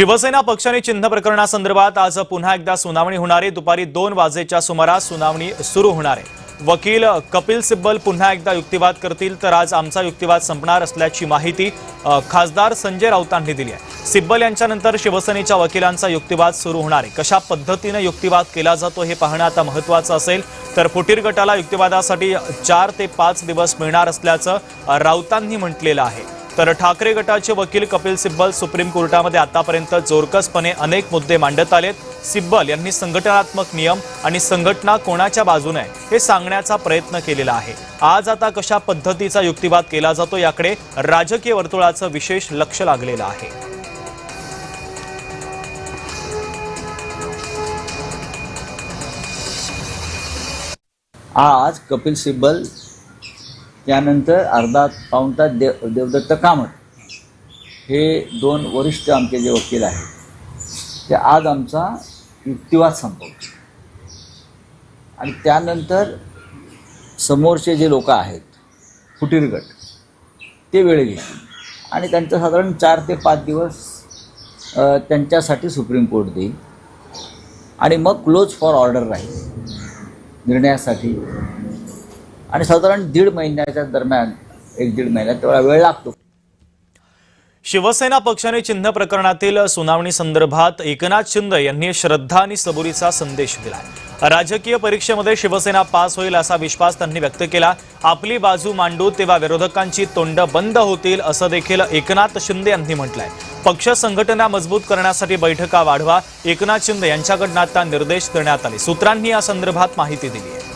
शिवसेना पक्षाने चिन्ह प्रकरणासंदर्भात आज पुन्हा एकदा सुनावणी होणार आहे। दुपारी 2 वाजेच्या सुमारास सुनावणी सुरू होणार आहे। वकील कपिल सिब्बल पुन्हा एकदा युक्तिवाद करतील, तर आज आमचा युक्तिवाद संपणार असल्याची माहिती खासदार संजय राऊतांनी दिली आहे। सिब्बल यांच्यानंतर शिवसेनेच्या वकिलांचा युक्तिवाद सुरू होणार आहे। कशा पद्धतीने युक्तिवाद केला जातो हे पाहणं आता महत्त्वाचं असेल। तर फुटीर गटाला युक्तिवादासाठी 4 ते 5 दिवस मिळणार असल्याचं राऊतांनी म्हटलेलं आहे। तर ठाकरे गटाचे वकील कपिल सिब्बल सुप्रीम कोर्टामध्ये आतापर्यंत जोरकसपणे अनेक मुद्दे मांडत आलेत। सिब्बल यांनी संघटनात्मक नियम आणि संघटना कोणाच्या बाजूने हे सांगण्याचा प्रयत्न केलेला आहे। आज आता कशा पद्धतीचा युक्तिवाद केला जातो याकडे राजकीय वर्तुळाचं विशेष लक्ष लागलेलं आहे। आज कपिल सिब्बल त्यानंतर अर्धा पाऊण तास देवदत्त कामत हे 2 वरिष्ठ आमचे जे वकील आहेत ते आज आमचा युक्तिवाद संपवतात आणि त्यानंतर समोरचे जे लोक आहेत फुटीर गट ते वेळ घेतील आणि त्यांचं साधारण 4 ते 5 दिवस त्यांच्यासाठी सुप्रीम कोर्ट देईल आणि मग क्लोज फॉर ऑर्डर राहील निर्णयासाठी आणि साधारण 1.5 महिन्याच्या दरम्यान 1-1.5 महिन्यात तेवढा वेळ लागतो। शिवसेना पक्षाने चिन्ह प्रकरणातील सुनावणी संदर्भात एकनाथ शिंदे यांनी श्रद्धा आणि सबुरीचा संदेश दिलाय। राजकीय परीक्षेमध्ये शिवसेना पास होईल असा विश्वास त्यांनी व्यक्त केला। आपली बाजू मांडू तेव्हा विरोधकांची तोंड बंद होतील असं देखील एकनाथ शिंदे यांनी म्हटलंय। पक्ष संघटना मजबूत करण्यासाठी बैठका वाढवा, एकनाथ शिंदे यांच्याकडून आता निर्देश देण्यात आले। सूत्रांनी या संदर्भात माहिती दिली आहे।